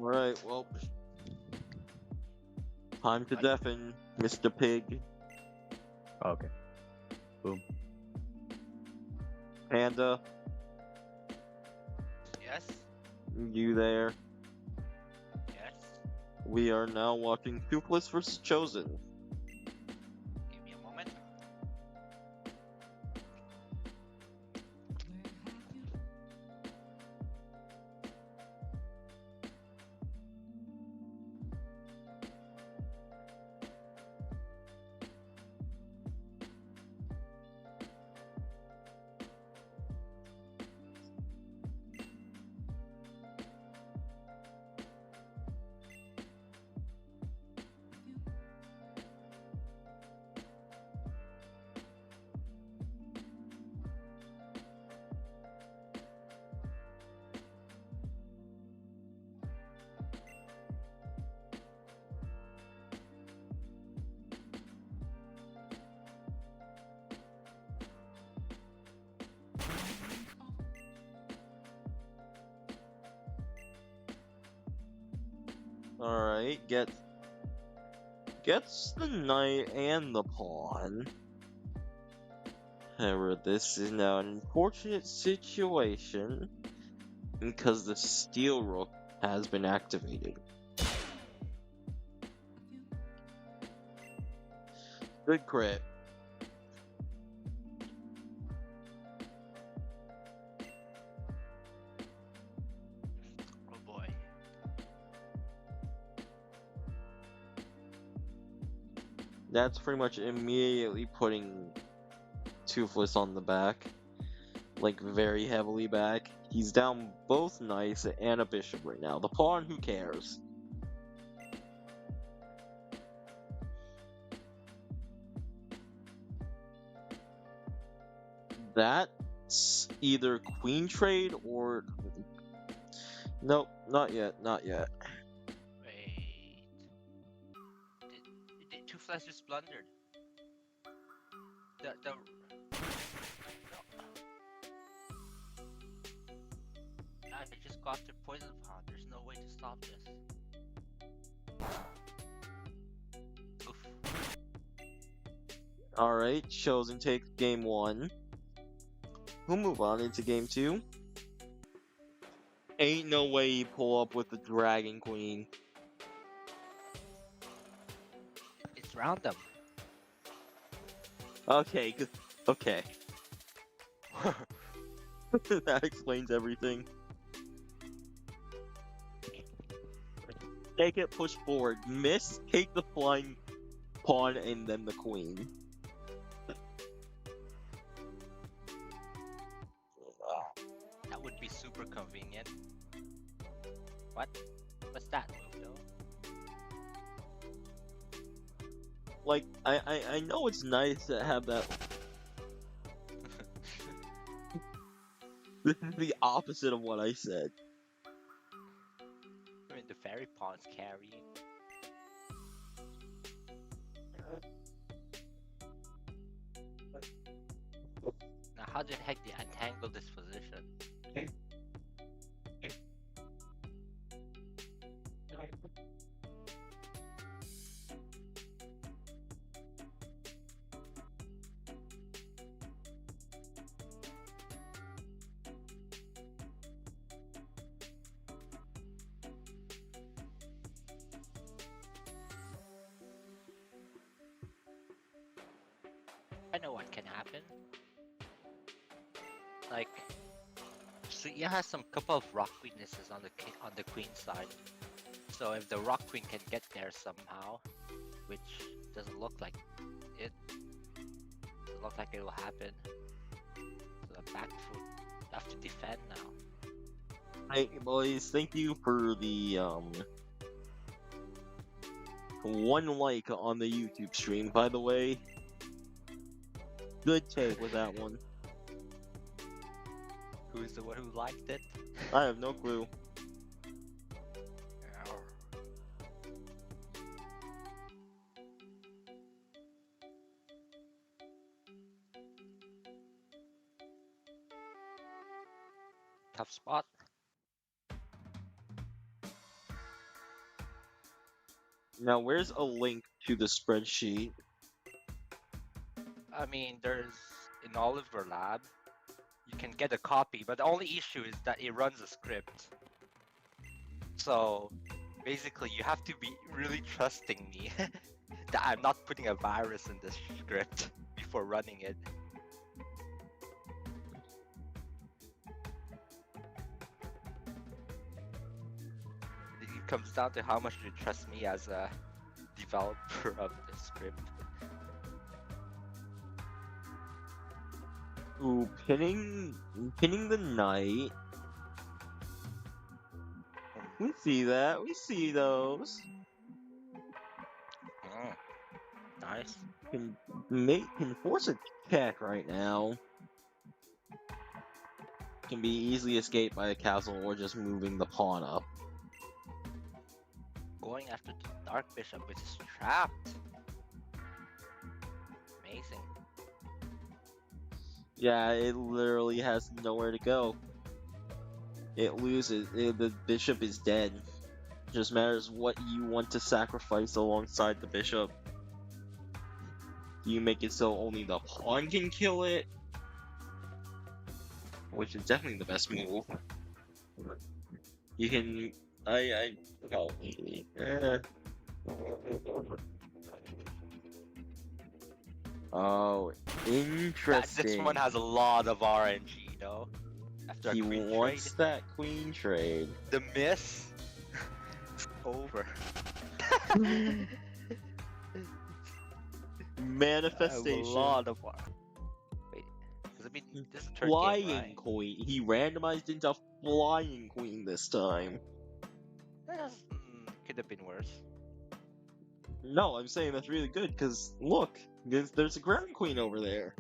Alright, well, time to What? deafen Mr. Pig. Okay. Boom. Panda, Yes? you there? Yes? We are now watching Toofless vs. Chosen. Give me a moment. Alright, gets the knight and the pawn. However, this is now an unfortunate situation because the steel rook has been activated. Good crit. Oh boy. That's pretty much immediately putting Toofless on the back. Like, very heavily back. He's down both knights and a bishop right now. The pawn, who cares? That's either queen trade or... Nope, not yet, not yet. Wait. Toofless just blundered. The I just got the poison pawn. There's no way to stop this. Oof. Alright, Chosen takes game 1. We'll move on into game 2. Ain't no way he pull up with the Dragon Queen. It's random. Okay, good. Okay. That explains everything. Take it, push forward. Miss, take the flying pawn and then the queen. That would be super convenient. What? What's that move though? Like, I know it's nice to have that. This is the opposite of what I said. I mean, the fairy pawn's carrying. Now, how the heck do you untangle this position? I know what can happen. Like, Suya has some couple of rock weaknesses on the queen side. So if the rock queen can get there somehow, which doesn't look like it, doesn't look like it will happen. So the back foot have to defend now. Hey boys, thank you for the 1 like on the YouTube stream, by the way. Good take with that one. Who's the one who liked it? I have no clue. Tough spot. Now, where's a link to the spreadsheet? I mean, there's in Oliver Lab, you can get a copy, but the only issue is that it runs a script. So basically, you have to be really trusting me that I'm not putting a virus in this script before running it. It comes down to how much you trust me as a developer of the script. Ooh, pinning the knight. We see that. We see those. Nice. Can force a check right now. Can be easily escaped by a castle or just moving the pawn up. Going after the Dark Bishop, which is trapped. Amazing. Yeah, it literally has nowhere to go. It loses. The bishop is dead. Just matters what you want to sacrifice alongside the bishop. Do you make it so only the pawn can kill it? Which is definitely the best move. You can... Oh. Oh, interesting. This one has a lot of RNG, you know? After He a queen wants trade, that queen trade. the miss is over. Manifestation. A lot of wait, does it mean this is a turn Flying game, right? queen. He randomized into flying queen this time. Could have been worse. No, I'm saying that's really good because look, there's a ground queen over there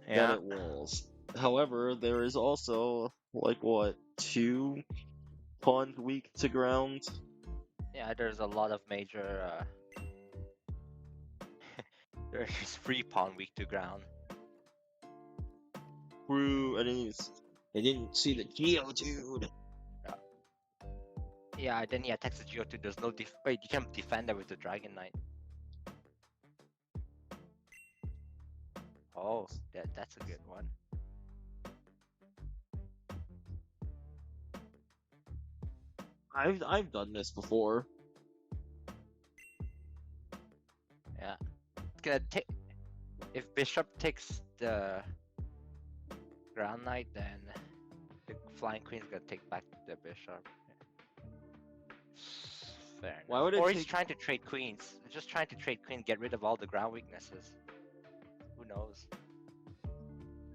that Yeah. it walls. However, there is also like what 2 pawns weak to ground. Yeah, there's a lot of major there's 3 pawn weak to ground. True, I didn't see the Geodude. Yeah, then yeah, Texas Geo2, there's no wait, you can defend that with the Dragon Knight. Oh, that's a good one. I've done this before. Yeah. It's gonna take if Bishop takes the Ground Knight, then the Flying Queen's gonna take back the Bishop. Fair enough. Why would it Or he's take- trying to trade queens. He's just trying to trade queen, get rid of all the ground weaknesses. Who knows?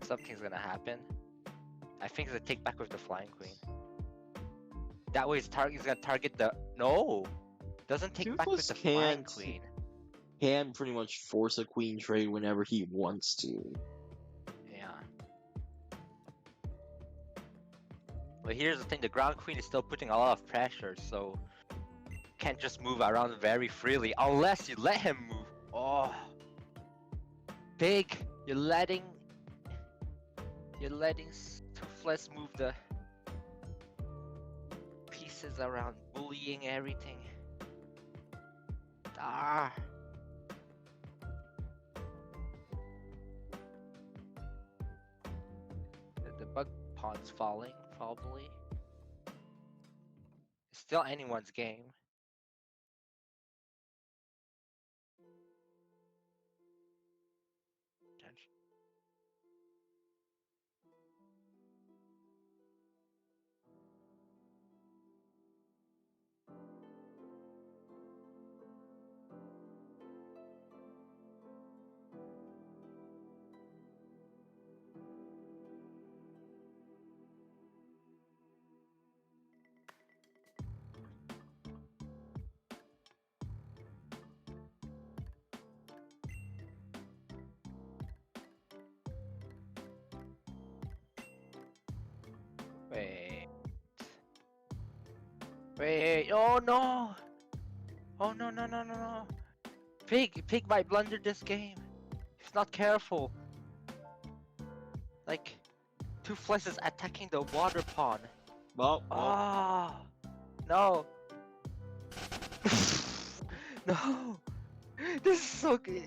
Something's gonna happen. I think it's a take back with the Flying Queen. That way he's gonna target the... No! Doesn't take back with Toofless the Flying can't- Queen. Can pretty much force a queen trade whenever he wants to. Yeah. But here's the thing, the ground queen is still putting a lot of pressure, so can't just move around very freely unless you let him move. Oh, Pig, you're letting Toofless move the pieces around, bullying everything. Ah. The bug pawn's falling, probably. It's still anyone's game. Wait, oh no! Oh no, no, no, no, no! Pig might blunder this game. If not careful. Like, Toofless is attacking the water pawn. Well, Ah, no. No! This is so good.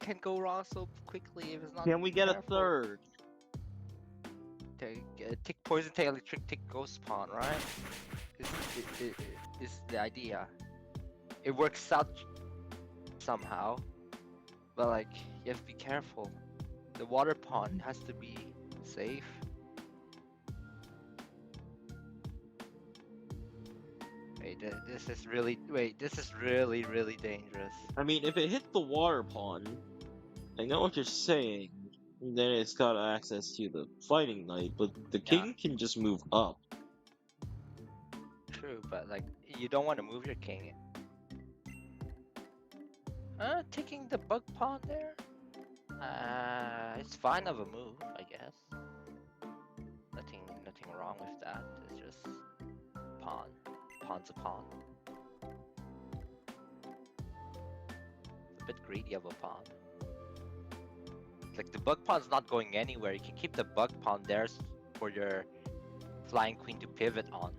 Can go wrong so quickly if it's not Can we get careful. a third? Okay, tick poison tail, electric tick ghost pawn, right? Is the idea. It works out somehow, but like you have to be careful. The water pawn has to be safe. This is really really dangerous. I mean, if it hit the water pawn, I know what you're saying. Then it's got access to the fighting knight, but the king can just move up. True, but like you don't want to move your king. Taking the bug pawn there? It's fine of a move, I guess. Nothing wrong with that. It's just pawn. Pawn's a pawn. A bit greedy of a pawn. Like the bug pawn's not going anywhere. You can keep the bug pawn there for your flying queen to pivot on.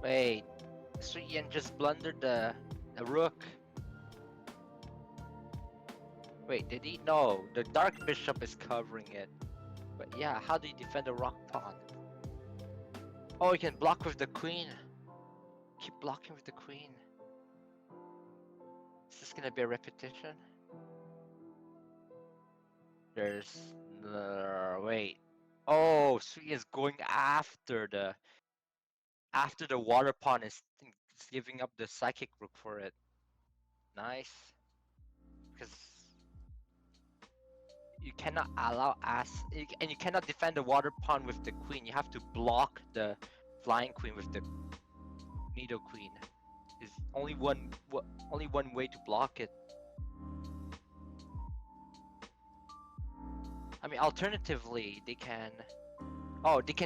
Wait, Suyen just blundered the rook. Wait, did he? No, the dark bishop is covering it. But yeah, how do you defend a rock pawn? Oh, you can block with the queen. Keep blocking with the queen. Is this gonna be a repetition? There's wait. Oh, Sui is going after the water pawn is giving up the psychic rook for it. Nice. Because you cannot allow and you cannot defend the water pawn with the queen. You have to block the flying queen with the needle queen. There's only one way to block it. I mean, alternatively, they can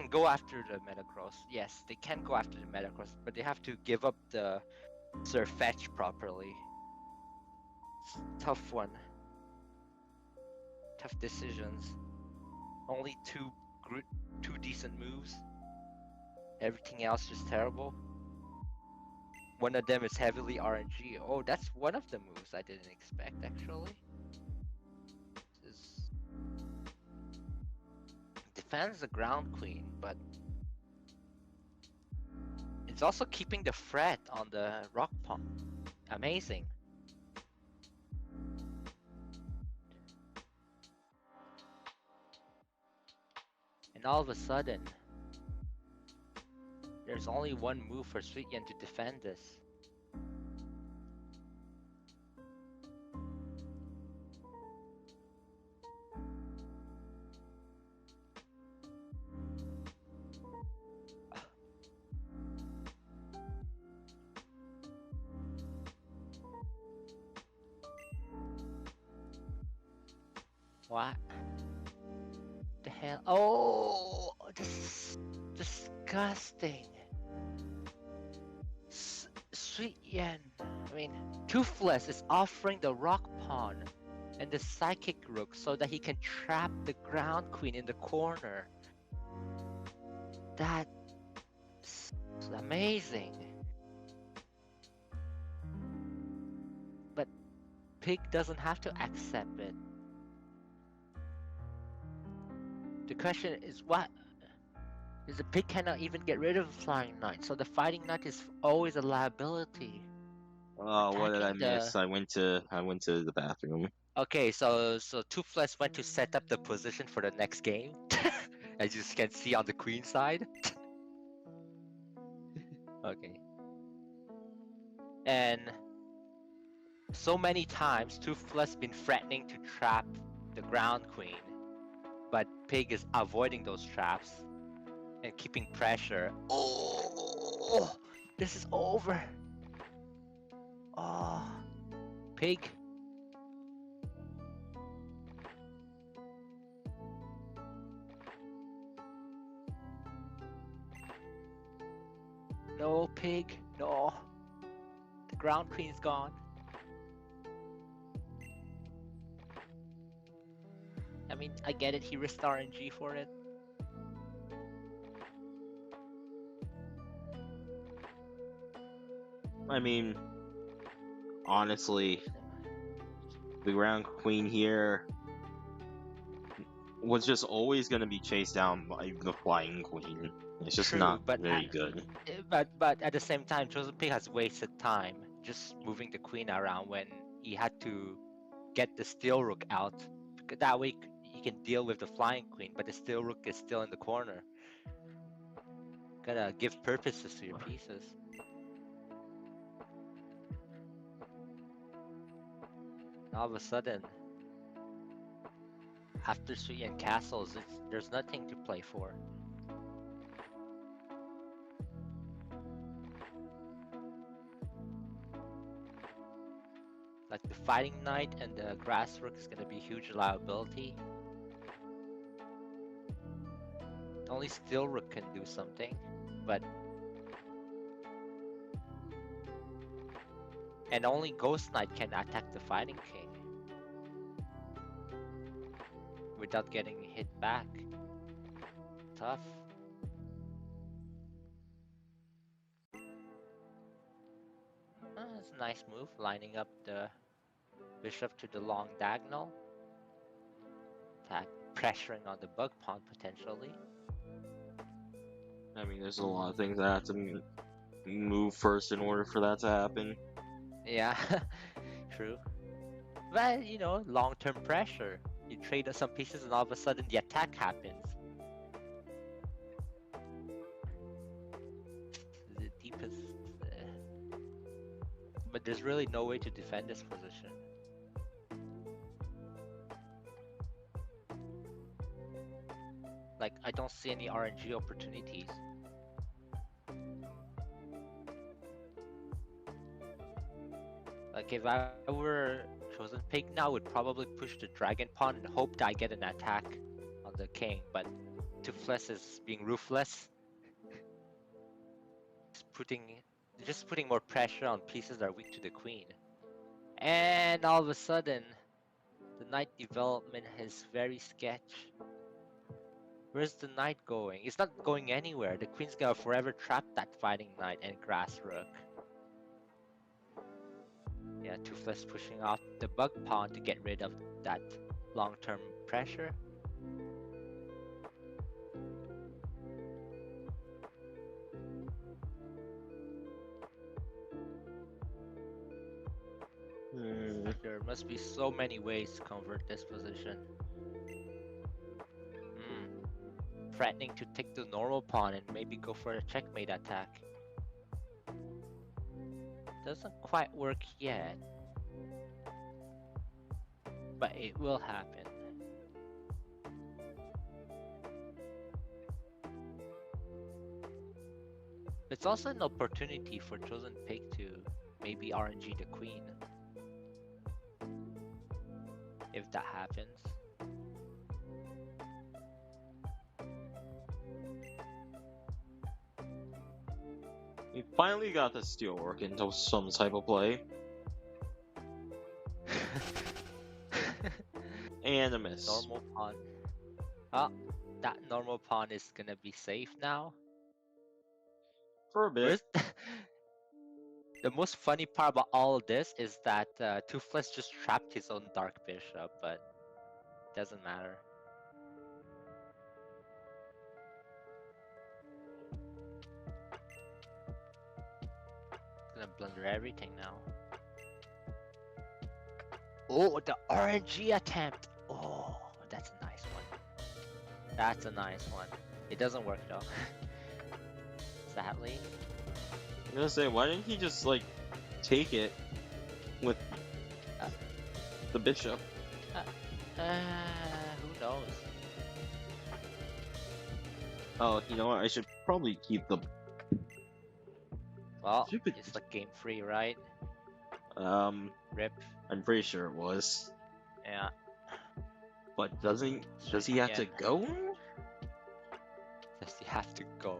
go after the Metacross. Yes, they can go after the Metacross, but they have to give up the Sir Fetch properly. It's a tough one. Tough decisions. Only two decent moves. Everything else is terrible. One of them is heavily RNG. Oh, that's one of the moves I didn't expect actually. This defends the ground queen, but it's also keeping the threat on the rock pawn. Amazing. And all of a sudden, there's only one move for Suyen to defend this. What the hell? Oh, this is disgusting. Sweet Yen. I mean, Toofless is offering the rock pawn and the psychic rook so that he can trap the ground queen in the corner. That's amazing. But Pig doesn't have to accept it. The question is what? Is the Pig cannot even get rid of the flying knight, so the fighting knight is always a liability. Oh, what did I Attacking the- miss? I went to the bathroom. Okay, so Toofless went to set up the position for the next game, as you can see on the queen side. Okay. And so many times Toofless been threatening to trap the ground queen, but Pig is avoiding those traps and keeping pressure. Oh, this is over. Oh, Pig. No, pig. No. The ground queen's gone. I mean, I get it. He risked RNG for it. I mean, honestly, the ground queen here was just always going to be chased down by the flying queen. It's just True, not but very good. but at the same time, ChosenPig has wasted time just moving the queen around when he had to get the steel rook out. That way he can deal with the flying queen, but the steel rook is still in the corner. Gotta give purposes to your pieces. And all of a sudden, after 3 and castles, there's nothing to play for. Like the fighting knight and the grass rook is gonna be huge liability. Only steel rook can do something, but and only ghost knight can attack the fighting king without getting hit back. Tough. That's a nice move, lining up the bishop to the long diagonal. Attack, pressuring on the bug pawn potentially. I mean, there's a lot of things that have to move first in order for that to happen. Yeah, true. But you know, long-term pressure. You trade some pieces and all of a sudden the attack happens. The deepest. But there's really no way to defend this position. Like, I don't see any RNG opportunities. Like, if I were ChosenPig now, I would probably push the dragon pawn and hope that I get an attack on the king, but Toofless is being ruthless. Just putting more pressure on pieces that are weak to the queen. And all of a sudden, the knight development is very sketch. Where's the knight going? It's not going anywhere. The queen's gonna forever trap that fighting knight and grass rook. Yeah, Toofless pushing off the bug pawn to get rid of that long-term pressure. There must be so many ways to convert this position. Threatening to take the normal pawn and maybe go for a checkmate attack. Doesn't quite work yet, but it will happen. It's also an opportunity for ChosenPig to maybe RNG the queen. If that happens. We finally got the steel work into some type of play. And a miss. Normal pawn. Oh, that normal pawn is gonna be safe now. For a bit. The most funny part about all of this is that Toofless just trapped his own dark bishop, but doesn't matter. Gonna blunder everything now. Oh, the RNG attempt! Oh, that's a nice one. That's a nice one. It doesn't work though. Sadly. I'm gonna say, why didn't he just, like, take it with the bishop? Who knows? Oh, you know what? I should probably keep the... Well, it's like game free, right? Rip. I'm pretty sure it was. Yeah. But does he have to go? Does he have to go?